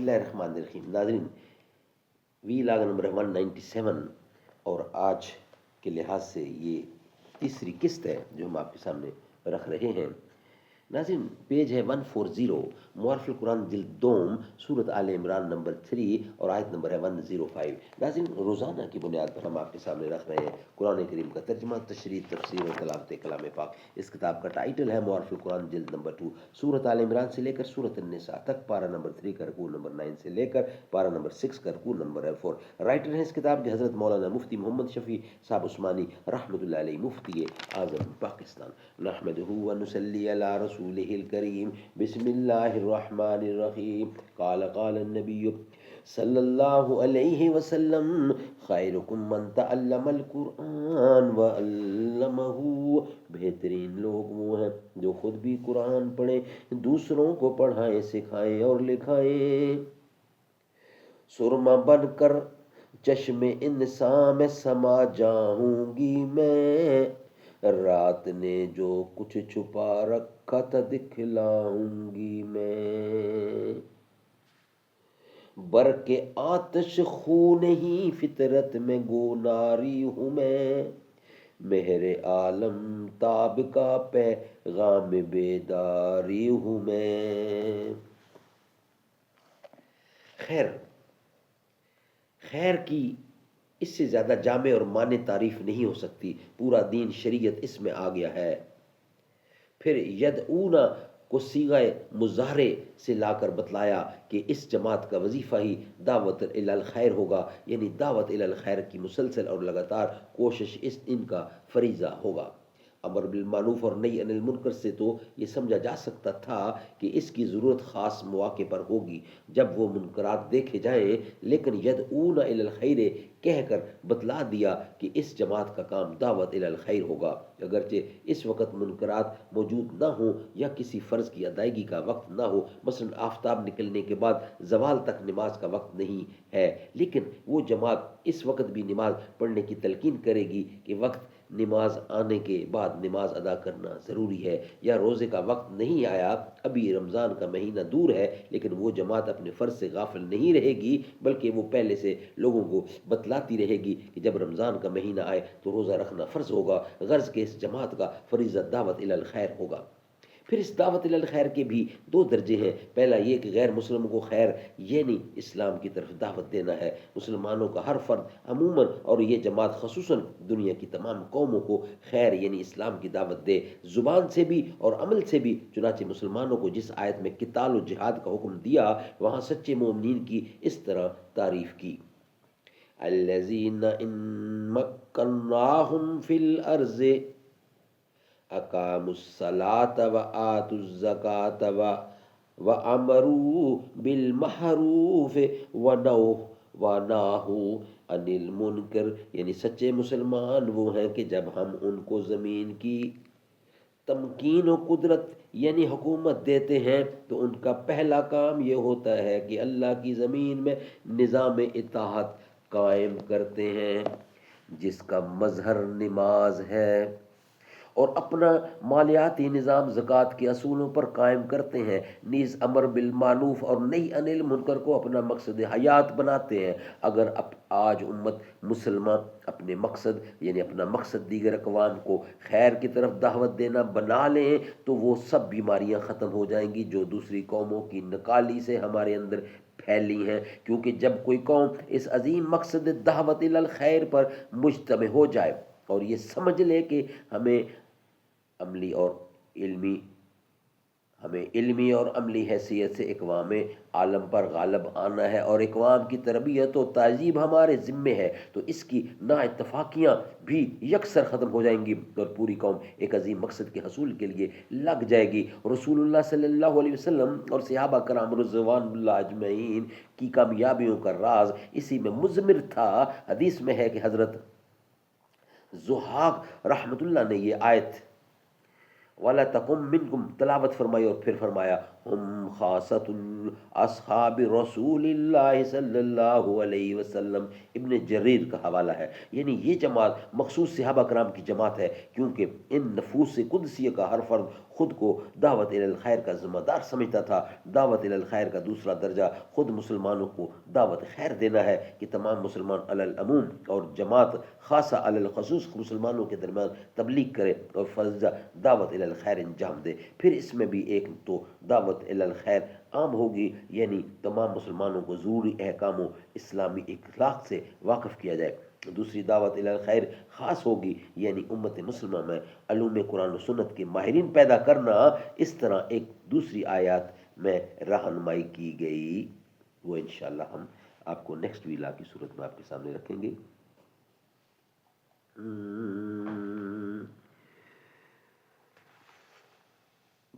اللہ الرحمن الرحیم۔ ناظرین، وی لاگ نمبر 197 اور آج کے لحاظ سے یہ تیسری قسط ہے جو ہم آپ کے سامنے رکھ رہے ہیں۔ ناظرین، پیج ہے 140، معارف القرآن جلد دوم، سورت آل عمران نمبر 3 اور آیت نمبر ہے 105۔ ناظرین، روزانہ کی بنیاد پر ہم آپ کے سامنے رکھ رہے ہیں قرآن کریم کا ترجمہ، تشریح، تفسیر اور تلاوت کلام پاک۔ اس کتاب کا ٹائٹل ہے معارف القرآن جلد نمبر 2، سورت آل عمران سے لے کر سورت النساء تک، پارہ نمبر 3 کا رکوع نمبر 9 سے لے کر پارہ نمبر 6 کا رکوع نمبر 4۔ رائٹر ہیں اس کتاب کے حضرت مولانا مفتی محمد شفیع صاحب عثمانی رحمۃ اللہ علیہ، مفتی اعظم پاکستان۔ نحمدہ ونصلی علی رسولہ الکریم، بسم اللہ الرحمن الرحیم۔ قال النبی صلی اللہ علیہ وسلم، خیرکم من تعلم القرآن وعلمہ۔ بہترین لوگ وہ ہیں جو خود بھی قرآن پڑھیں، دوسروں کو پڑھائیں، سکھائیں اور لکھائیں۔ سرما بن کر چشم انسان میں سما جاؤں گی میں، رات نے جو کچھ چھپا رکھا تھا دکھلاؤں گی میں۔ برق آتش خون ہی فطرت میں گو ناری ہوں میں، مہر عالم تاب کا پیغام بیداری ہوں میں۔ خیر کی اس سے زیادہ جامع اور معنی تعریف نہیں ہو سکتی، پورا دین شریعت اس میں آ گیا ہے۔ پھر یدعونا کو صیغہ مضارع سے لا کر بتلایا کہ اس جماعت کا وظیفہ ہی دعوت الی الخیر ہوگا، یعنی دعوت الی الخیر کی مسلسل اور لگاتار کوشش ان کا فریضہ ہوگا۔ امر بالمعروف اور نہی عن المنکر سے تو یہ سمجھا جا سکتا تھا کہ اس کی ضرورت خاص مواقع پر ہوگی جب وہ منکرات دیکھے جائیں، لیکن یدعون الی الخیر کہہ کر بتلا دیا کہ اس جماعت کا کام دعوت الی الخیر ہوگا، اگرچہ اس وقت منکرات موجود نہ ہوں یا کسی فرض کی ادائیگی کا وقت نہ ہو، مثلا آفتاب نکلنے کے بعد زوال تک نماز کا وقت نہیں ہے، لیکن وہ جماعت اس وقت بھی نماز پڑھنے کی تلقین کرے گی کہ وقت نماز آنے کے بعد نماز ادا کرنا ضروری ہے، یا روزے کا وقت نہیں آیا، ابھی رمضان کا مہینہ دور ہے، لیکن وہ جماعت اپنے فرض سے غافل نہیں رہے گی، بلکہ وہ پہلے سے لوگوں کو بتلاتی رہے گی کہ جب رمضان کا مہینہ آئے تو روزہ رکھنا فرض ہوگا، غرض کہ اس جماعت کا فریضہ دعوت الی الخیر ہوگا۔ پھر اس دعوت الی الخیر کے بھی دو درجے ہیں۔ پہلا یہ کہ غیر مسلموں کو خیر یعنی اسلام کی طرف دعوت دینا ہے، مسلمانوں کا ہر فرد عموماً اور یہ جماعت خصوصاً دنیا کی تمام قوموں کو خیر یعنی اسلام کی دعوت دے، زبان سے بھی اور عمل سے بھی۔ چنانچہ مسلمانوں کو جس آیت میں قتال و جہاد کا حکم دیا، وہاں سچے مومنین کی اس طرح تعریف کی: الذین ان مکناہم فی الارض اقاموا الصلاة وآتوا الزکاة وامروا بالمعروف ونہوا عن المنکر، یعنی سچے مسلمان وہ ہیں کہ جب ہم ان کو زمین کی تمکین و قدرت یعنی حکومت دیتے ہیں تو ان کا پہلا کام یہ ہوتا ہے کہ اللہ کی زمین میں نظام اطاعت قائم کرتے ہیں جس کا مظہر نماز ہے، اور اپنا مالیاتی نظام زکوٰۃ کے اصولوں پر قائم کرتے ہیں، نیز امر بالمعروف اور نہی عن المنکر کو اپنا مقصد حیات بناتے ہیں۔ اگر آج امت مسلمہ اپنے مقصد یعنی اپنا مقصد دیگر اقوام کو خیر کی طرف دعوت دینا بنا لیں تو وہ سب بیماریاں ختم ہو جائیں گی جو دوسری قوموں کی نکالی سے ہمارے اندر پھیلی ہیں، کیونکہ جب کوئی قوم اس عظیم مقصد دعوت الی الخیر پر مجتمع ہو جائے اور یہ سمجھ لے کہ ہمیں علمی اور عملی حیثیت سے اقوام عالم پر غالب آنا ہے اور اقوام کی تربیت و تہذیب ہمارے ذمے ہے، تو اس کی نا اتفاقیاں بھی یکسر ختم ہو جائیں گی اور پوری قوم ایک عظیم مقصد کے حصول کے لیے لگ جائے گی۔ رسول اللہ صلی اللہ علیہ وسلم اور صحابہ کرام رضوان اللہ اجمعین کی کامیابیوں کا راز اسی میں مضمر تھا۔ حدیث میں ہے کہ حضرت ضحاک رحمۃ اللہ نے یہ آیت وَلَا تَقُمْ مِنْكُمْ تلاوت فرمائی اور پھر فرمایا ہم خاصۃ اصحاب رسول اللہ صلی اللہ علیہ وسلم، ابن جریر کا حوالہ ہے، یعنی یہ جماعت مخصوص صحابہ کرام کی جماعت ہے، کیونکہ ان نفوس قدسیہ کا ہر فرد خود کو دعوت الی الخیر کا ذمہ دار سمجھتا تھا۔ دعوت الی الخیر کا دوسرا درجہ خود مسلمانوں کو دعوت خیر دینا ہے کہ تمام مسلمان علی العموم اور جماعت خاصہ علی الخصوص مسلمانوں کے درمیان تبلیغ کرے اور فضا دعوت الی الخیر انجام دے۔ پھر اس میں بھی ایک تو دعوت الی الخیر عام ہوگی، یعنی تمام مسلمانوں کو ضروری احکام و اسلامی اخلاق سے واقف کیا جائے۔ دوسری دعوت الی الخیر خاص ہوگی، یعنی امت مسلمہ میں علوم قرآن و سنت کے ماہرین پیدا کرنا۔ اس طرح ایک دوسری آیات میں رہنمائی کی گئی، وہ انشاءاللہ ہم آپ کو نیکسٹ ویلا کی صورت میں آپ کے سامنے رکھیں گے۔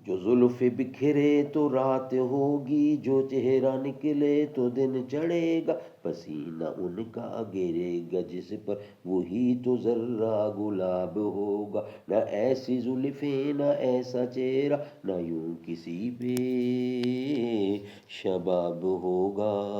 جو زلف بکھرے تو رات ہوگی، جو چہرہ نکلے تو دن چڑھے گا، پسینہ ان کا گرے گا جس پر وہی تو ذرہ گلاب ہوگا، نہ ایسی زلفیں نہ ایسا چہرہ، نہ یوں کسی پہ شباب ہوگا۔